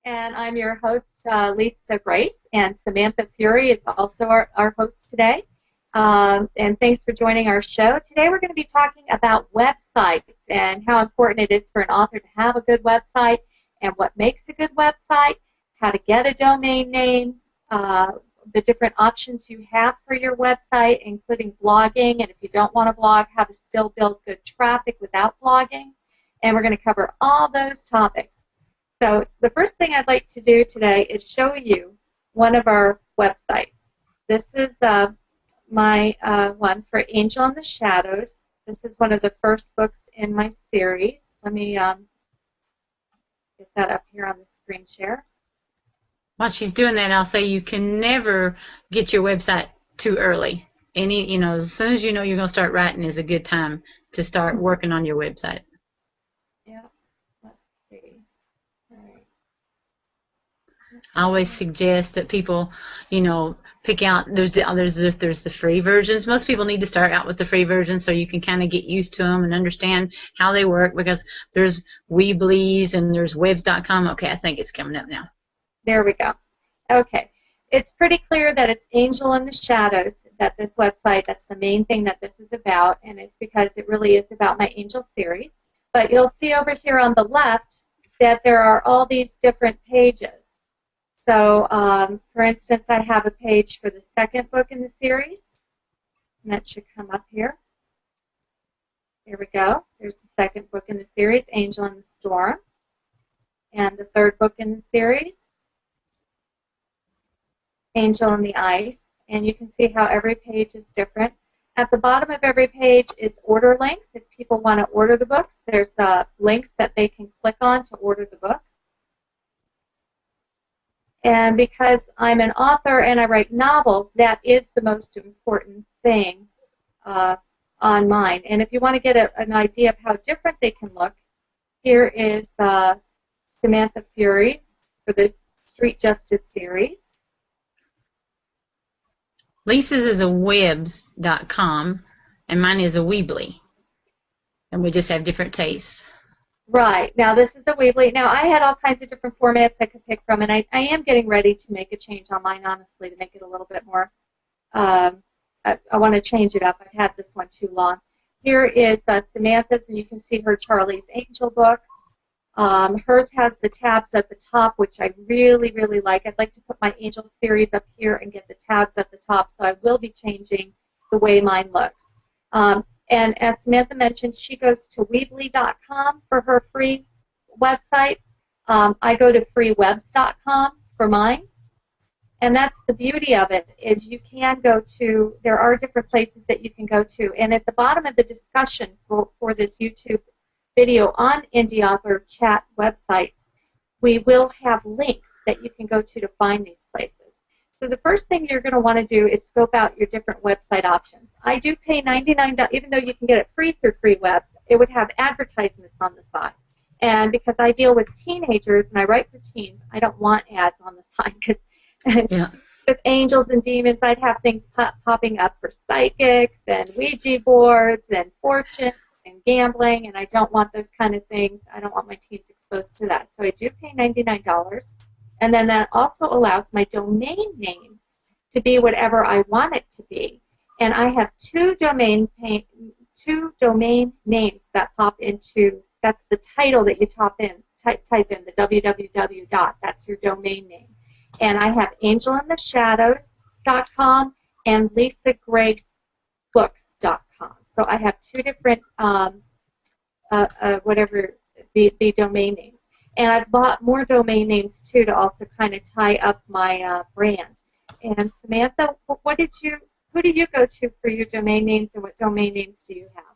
And I'm your host, Lisa Grace, and Samantha Fury is also our host today. And thanks for joining our show. Today we're going to be talking about websites and how important it is for an author to have a good website and what makes a good website, how to get a domain name, the different options you have for your website, including blogging, and if you don't want to blog, how to still build good traffic without blogging. And we're going to cover all those topics. So the first thing I'd like to do today is show you one of our websites. This is my one for Angel in the Shadows. This is one of the first books in my series. Let me get that up here on the screen share. While she's doing that, I'll say you can never get your website too early. As soon as you know you're going to start writing is a good time to start working on your website. Yeah. Let's see. I always suggest that people, pick out, there's the free versions. Most people need to start out with the free versions so you can kind of get used to them and understand how they work, because there's Weebly's and there's webs.com. Okay, I think it's coming up now. There we go. Okay. It's pretty clear that it's Angel in the Shadows, that this website, that's the main thing that this is about, and it's because it really is about my Angel series. But you'll see over here on the left that there are all these different pages. So, for instance, I have a page for the second book in the series, and that should come up here. Here we go. There's the second book in the series, Angel in the Storm, and the third book in the series, Angel in the Ice, and you can see how every page is different. At the bottom of every page is order links. If people want to order the books, there's links that they can click on to order the book. And because I'm an author and I write novels, that is the most important thing on mine. And if you want to get an idea of how different they can look, here is Samantha Fury's for the Street Justice series. Lisa's is a webs.com, and mine is a Weebly. And we just have different tastes. Right. Now, this is a Weebly. Now, I had all kinds of different formats I could pick from, and I am getting ready to make a change on mine, honestly, to make it a little bit more. I want to change it up. I've had this one too long. Here is Samantha's, and you can see her Charlie's Angel book. Hers has the tabs at the top, which I really, really like. I'd like to put my Angel series up here and get the tabs at the top, so I will be changing the way mine looks. And as Samantha mentioned, she goes to Weebly.com for her free website. I go to freewebs.com for mine. And that's the beauty of it, is you can go to, there are different places that you can go to. And at the bottom of the discussion for this YouTube video on Indie Author Chat websites, we will have links that you can go to find these places. So the first thing you're going to want to do is scope out your different website options. I do pay $99, even though you can get it free through FreeWebs, it would have advertisements on the side. And because I deal with teenagers and I write for teens, I don't want ads on the side, because with angels and demons, I'd have things popping up for psychics and Ouija boards and fortune and gambling, and I don't want those kind of things. I don't want my teens exposed to that. So I do pay $99. And then that also allows my domain name to be whatever I want it to be. And I have two domain names that pop into, that's the title that you type in, the www dot, that's your domain name. And I have angelintheshadows.com and lisagracebooks.com. So I have two different, whatever the domain names. And I've bought more domain names, too, to also kind of tie up my brand. And Samantha, who do you go to for your domain names, and what domain names do you have?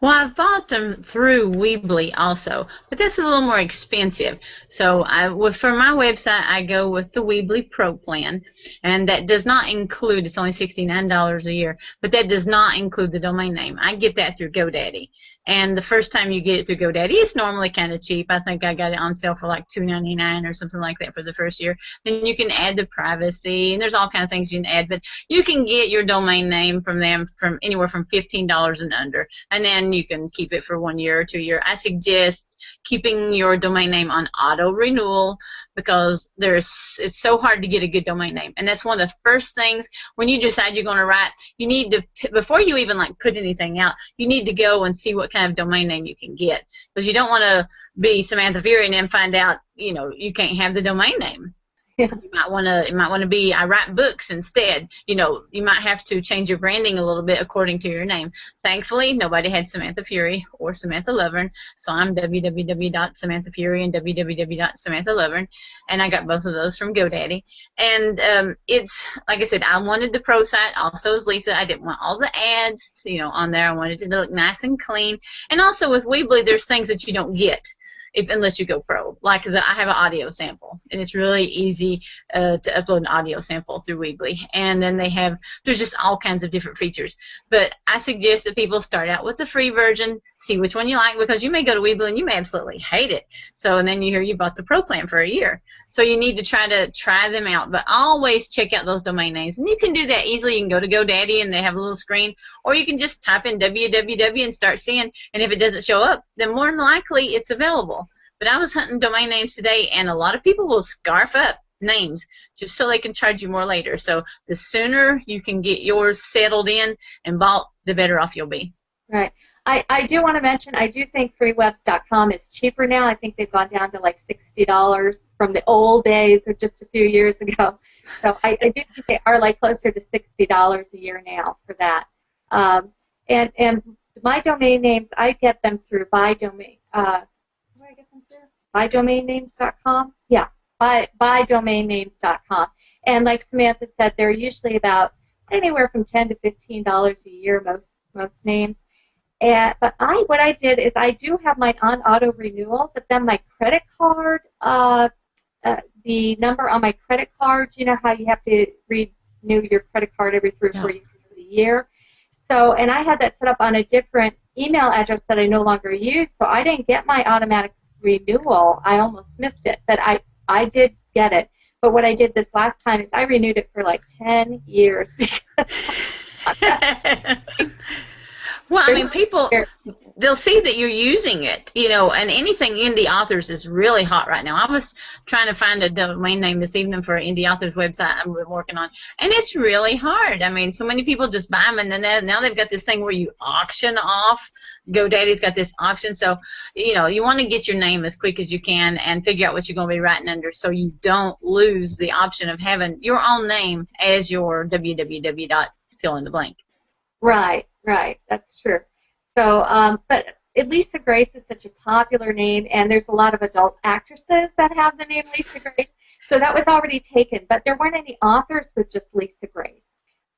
Well, I've bought them through Weebly also, but that's a little more expensive. So for my website, I go with the Weebly Pro plan, and that does not include, it's only $69 a year, but that does not include the domain name. I get that through GoDaddy. And the first time you get it through GoDaddy, it's normally kind of cheap. I think I got it on sale for like $2.99 or something like that for the first year. Then you can add the privacy, and there's all kind of things you can add, but you can get your domain name from them from anywhere from $15 and under, and then you can keep it for 1 year or 2 year. I suggest keeping your domain name on auto renewal because it's so hard to get a good domain name, and that's one of the first things when you decide you're going to write. You need to, before you even like put anything out, you need to go and see what kind of domain name you can get, because you don't want to be Samantha Fury and then find out you can't have the domain name. Yeah. It might want to be I write books instead. You might have to change your branding a little bit according to your name. Thankfully, nobody had Samantha Fury or Samantha Lovern, so I'm www.samanthafury and www.samanthalovern, and I got both of those from GoDaddy. And it's like I said, I wanted the pro site also as Lisa. I didn't want all the ads, on there. I wanted it to look nice and clean. And also with Weebly, there's things that you don't get unless you go pro. Like I have an audio sample, and it's really easy to upload an audio sample through Weebly. And then there's just all kinds of different features. But I suggest that people start out with the free version, see which one you like, because you may go to Weebly and you may absolutely hate it. And then you hear you bought the pro plan for a year. So you need to try them out. But always check out those domain names. And you can do that easily. You can go to GoDaddy and they have a little screen, or you can just type in www and start seeing. And if it doesn't show up, then more than likely it's available. But I was hunting domain names today, and a lot of people will scarf up names just so they can charge you more later. So the sooner you can get yours settled in and bought, the better off you'll be. Right. I do want to mention, I do think freewebs.com is cheaper now. I think they've gone down to like $60 from the old days of just a few years ago. So I do think they are like closer to $60 a year now for that. And my domain names, I get them through BuyDomain. Where do I get them through? BuyDomainNames.com? Yeah, BuyDomainNames.com. And like Samantha said, they're usually about anywhere from $10 to $15 a year, most names. But what I did is I do have mine on auto renewal, but then my credit card, the number on my credit card, you know how you have to renew your credit card every 3 or 4 years of the year. So, and I had that set up on a different email address that I no longer use, so I didn't get my automatic renewal. I almost missed it, but I did get it. But what I did this last time is I renewed it for like 10 years. Well, I mean, people, they'll see that you're using it, and anything indie authors is really hot right now. I was trying to find a domain name this evening for an indie authors website I'm working on, and it's really hard. I mean, so many people just buy them, and then now they've got this thing where you auction off. GoDaddy's got this auction, so, you want to get your name as quick as you can and figure out what you're going to be writing under so you don't lose the option of having your own name as your www. fill in the blank. Right, that's true. So, but Lisa Grace is such a popular name, and there's a lot of adult actresses that have the name Lisa Grace, so that was already taken, but there weren't any authors with just Lisa Grace.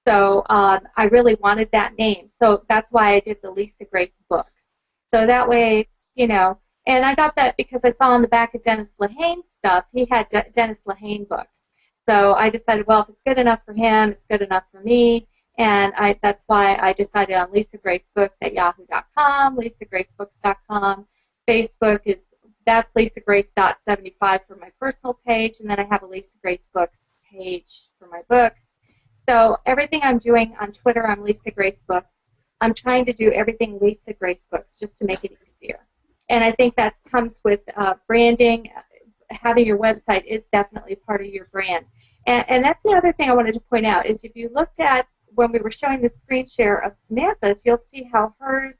So I really wanted that name, so that's why I did the Lisa Grace books. So that way, and I got that because I saw on the back of Dennis Lehane's stuff, he had Dennis Lehane books. So I decided, well, if it's good enough for him, it's good enough for me. And that's why I decided on Lisa Grace Books at yahoo.com, lisagracebooks.com. Facebook that's lisagrace.75 for my personal page, and then I have a Lisa Grace Books page for my books. So everything I'm doing on Twitter, I'm Lisa Grace Books. I'm trying to do everything Lisa Grace Books just to make it easier. And I think that comes with branding. Having your website is definitely part of your brand. And that's the other thing I wanted to point out is if you looked at when we were showing the screen share of Samantha's, you'll see how hers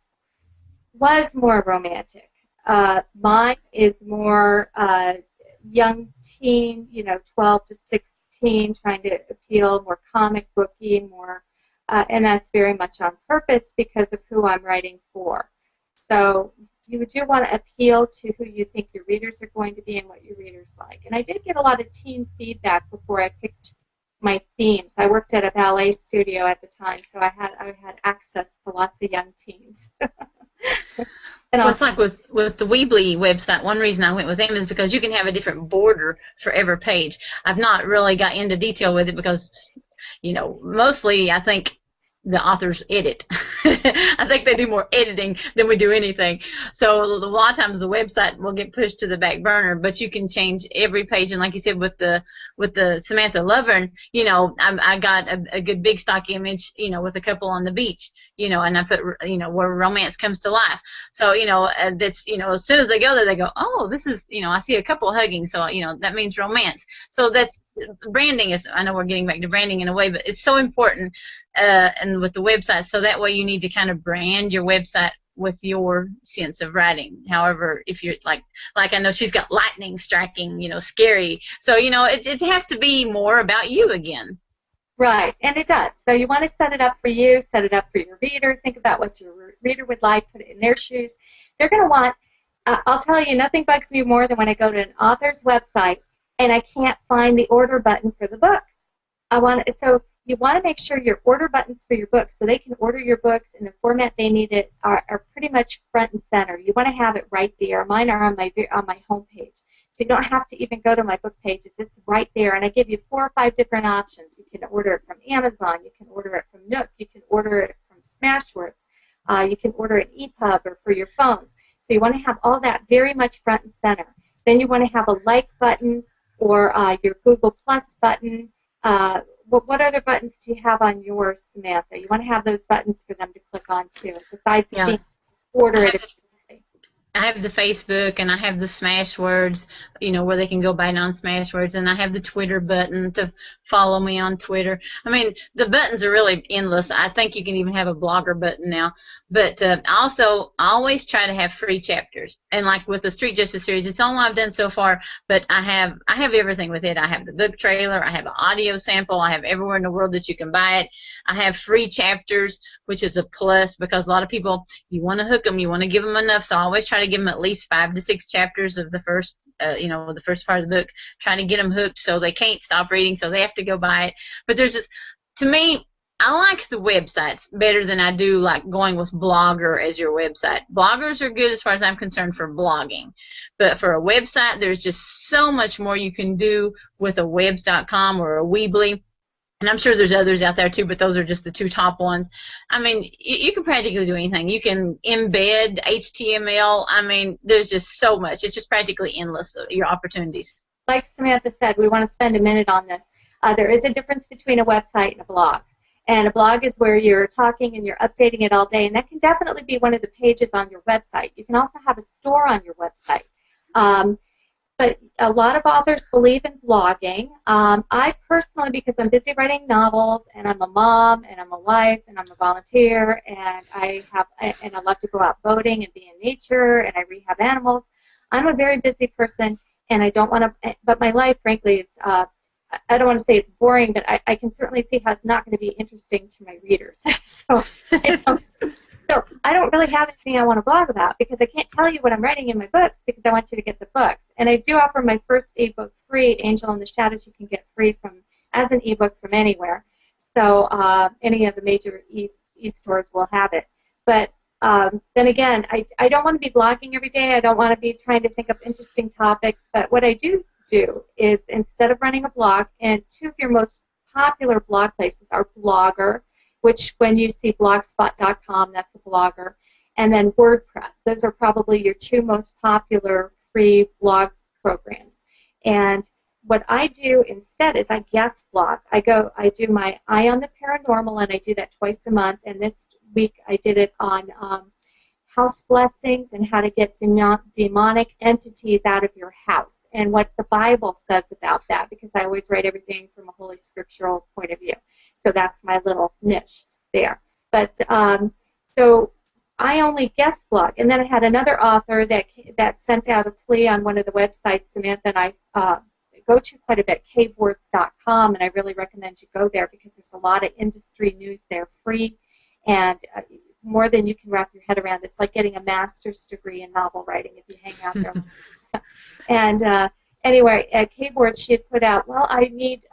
was more romantic. Mine is more young teen, 12 to 16, trying to appeal, more comic booky, more, and that's very much on purpose because of who I'm writing for. So you do want to appeal to who you think your readers are going to be and what your readers like. And I did get a lot of teen feedback before I picked my themes. I worked at a ballet studio at the time, so I had access to lots of young teens. And Well, I'll, it's like with the Weebly website. One reason I went with them is because you can have a different border for every page. I've not really got into detail with it because, mostly I think the authors edit. I think they do more editing than we do anything. So a lot of times the website will get pushed to the back burner, but you can change every page. And like you said, with the Samantha Lovern, I got a good big stock image, with a couple on the beach, and I put, where romance comes to life. So, that's, as soon as they go there, they go, oh, this is, I see a couple hugging. So, that means romance. So that's branding is, I know we're getting back to branding in a way, but it's so important. And with the website, so that way you need to kind of brand your website with your sense of writing. However, if you're like I know she's got lightning striking, scary. So, it has to be more about you again. right, and it does. So you want to set it up for you, set it up for your reader. Think about what your reader would like, put it in their shoes. They're going to want, I'll tell you, nothing bugs me more than when I go to an author's website and I can't find the order button for the books. So you want to make sure your order buttons for your books, so they can order your books in the format they need it, are pretty much front and center. You want to have it right there. Mine are on my home page. So you don't have to even go to my book pages. It's right there, and I give you 4 or 5 different options. You can order it from Amazon. You can order it from Nook. You can order it from Smashwords. You can order it EPUB or for your phones. So you want to have all that very much front and center. Then you want to have a like button or your Google Plus button. What other buttons do you have on yours, Samantha? You want to have those buttons for them to click on too, besides being order it. I have the Facebook and I have the Smashwords, where they can go buy non-Smashwords, and I have the Twitter button to follow me on Twitter. I mean, the buttons are really endless. I think you can even have a blogger button now. But I always try to have free chapters. And like with the Street Justice series, it's all I've done so far, but I have everything with it. I have the book trailer, I have an audio sample, I have everywhere in the world that you can buy it. I have free chapters, which is a plus because a lot of people, you want to hook them, you want to give them enough, so I always try to give them at least 5 to 6 chapters of the first, the first part of the book, trying to get them hooked so they can't stop reading, so they have to go buy it. But there's this, to me, I like the websites better than I do like going with Blogger as your website. Bloggers are good as far as I'm concerned for blogging. But for a website, there's just so much more you can do with a webs.com or a Weebly. And I'm sure there's others out there too, but those are just the 2 top ones. I mean, you can practically do anything. You can embed HTML. I mean, there's just so much. It's just practically endless, your opportunities. Like Samantha said, we want to spend a minute on this. There is a difference between a website and a blog. And a blog is where you're talking and you're updating it all day, and that can definitely be one of the pages on your website. You can also have a store on your website. But a lot of authors believe in blogging. I personally, because I'm busy writing novels, and I'm a mom, and I'm a wife, and I'm a volunteer, and I love to go out boating and be in nature, and I rehab animals. I'm a very busy person, and I don't want to. But my life, frankly, is. I don't want to say it's boring, but I can certainly see how it's not going to be interesting to my readers. So I don't really have anything I want to blog about because I can't tell you what I'm writing in my books because I want you to get the books. And I do offer my first ebook free, Angel in the Shadows. You can get free as an ebook from anywhere. So any of the major e-stores will have it. But then again, I don't want to be blogging every day. I don't want to be trying to think of interesting topics. But what I do is instead of running a blog, and 2 of your most popular blog places are Blogger, which when you see blogspot.com, that's a blogger, and then WordPress. Those are probably your 2 most popular free blog programs. And what I do instead is I guest blog. I do my Eye on the Paranormal, and I do that twice a month. And this week I did it on house blessings and how to get demonic entities out of your house, and what the Bible says about that, because I always write everything from a Holy Scriptural point of view. So that's my little niche there. But so I only guest blog. And then I had another author that sent out a plea on one of the websites Samantha and I go to quite a bit, cavewords.com, and I really recommend you go there because there's a lot of industry news there, free, and more than you can wrap your head around. It's like getting a master's degree in novel writing if you hang out there. And anyway, at Cavewords, she had put out, well, I need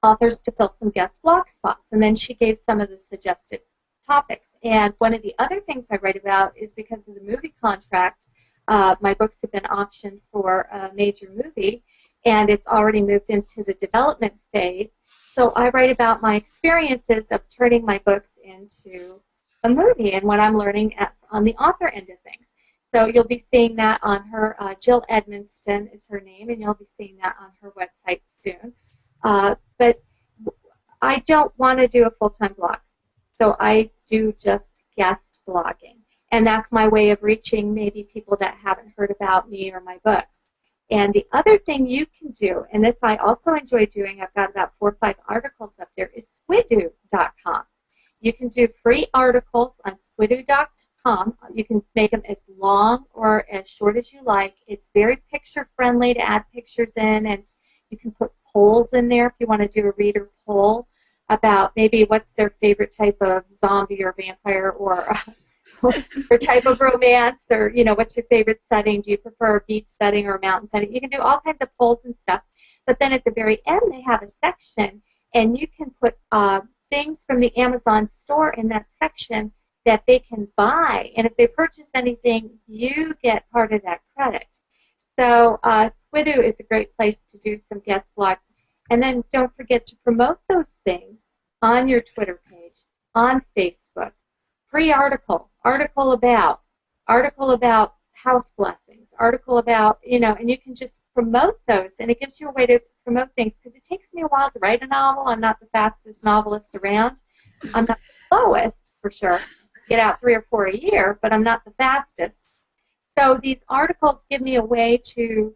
authors to fill some guest blog spots. And then she gave some of the suggested topics. And one of the other things I write about is because of the movie contract, my books have been optioned for a major movie, and it's already moved into the development phase. So I write about my experiences of turning my books into a movie and what I'm learning on the author end of things. So you'll be seeing that on her, Jill Edmonston is her name, and you'll be seeing that on her website soon. But I don't want to do a full-time blog. So I do just guest blogging. And that's my way of reaching maybe people that haven't heard about me or my books. And the other thing you can do, and this I also enjoy doing, I've got about 4 or 5 articles up there, is squidoo.com. You can do free articles on squidoo.com. You can make them as long or as short as you like. It's very picture-friendly to add pictures in, and you can put polls in there if you want to do a reader poll about maybe what's their favorite type of zombie or vampire or type of romance, or what's your favorite setting? Do you prefer a beach setting or a mountain setting? You can do all kinds of polls and stuff. But then at the very end, they have a section, and you can put things from the Amazon store in that section that they can buy. And if they purchase anything, you get part of that credit. So Squidoo is a great place to do some guest blogs. And then don't forget to promote those things on your Twitter page, on Facebook. Free article about house blessings, article about, and you can just promote those, and it gives you a way to promote things, because it takes me a while to write a novel. I'm not the fastest novelist around. I'm not the slowest, for sure. Get out 3 or 4 a year, but I'm not the fastest. So these articles give me a way to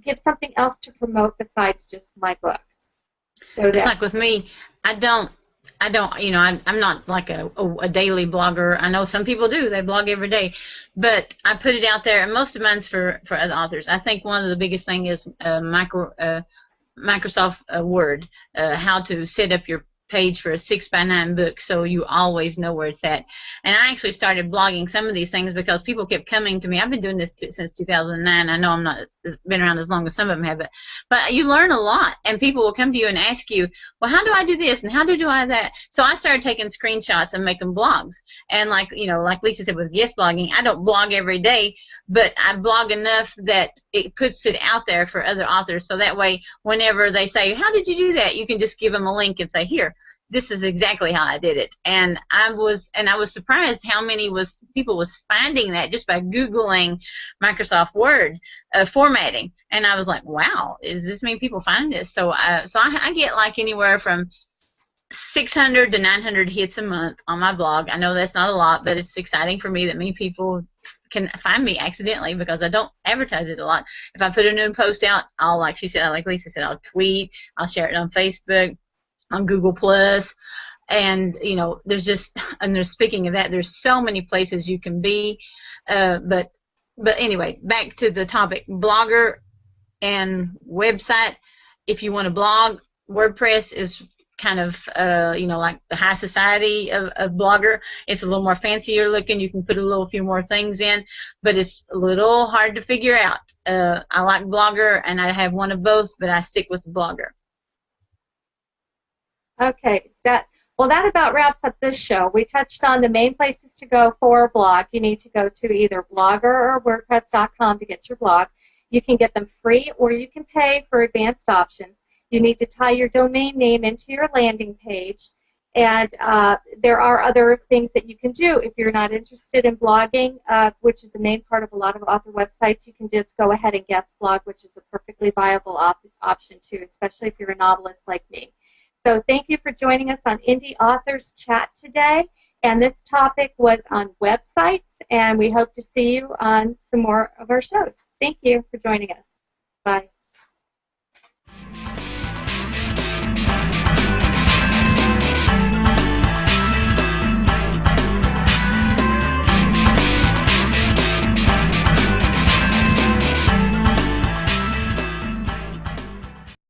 give something else to promote besides just my books. So it's like with me, I don't, I'm not like a daily blogger. I know some people do. They blog every day. But I put it out there, and most of mine's for other authors. I think one of the biggest thing is Microsoft Word, how to set up your page for a 6x9 book so you always know where it's at. And I actually started blogging some of these things because people kept coming to me. I've been doing this since 2009. I know I'm not been around as long as some of them have, but you learn a lot, and people will come to you and ask you, well, how do I do this and how do I that? So I started taking screenshots and making blogs. And like Lisa said with guest blogging, I don't blog every day, but I blog enough that it puts it out there for other authors, so that way whenever they say, how did you do that, you can just give them a link and say, here, this is exactly how I did it. And I was surprised how many people was finding that just by Googling Microsoft Word formatting. And I was like, wow, does this mean people find this? So I get like anywhere from 600 to 900 hits a month on my blog. I know that's not a lot, but it's exciting for me that many people can find me accidentally, because I don't advertise it a lot. If I put a new post out, I'll, like Lisa said, I'll tweet, I'll share it on Facebook, on Google Plus, and speaking of that, there's so many places you can be, but anyway, back to the topic, blogger and website. If you want to blog, WordPress is kind of like the high society of blogger. It's a little more fancier looking. You can put a few more things in, but it's a little hard to figure out. I like Blogger, and I have one of both, but I stick with Blogger. Okay, that about wraps up this show. We touched on the main places to go for a blog. You need to go to either Blogger or WordPress.com to get your blog. You can get them free, or you can pay for advanced options. You need to tie your domain name into your landing page, and there are other things that you can do. If you're not interested in blogging, which is the main part of a lot of author websites, you can just go ahead and guest blog, which is a perfectly viable option too, especially if you're a novelist like me. So thank you for joining us on Indie Authors Chat today, and this topic was on websites, and we hope to see you on some more of our shows. Thank you for joining us. Bye.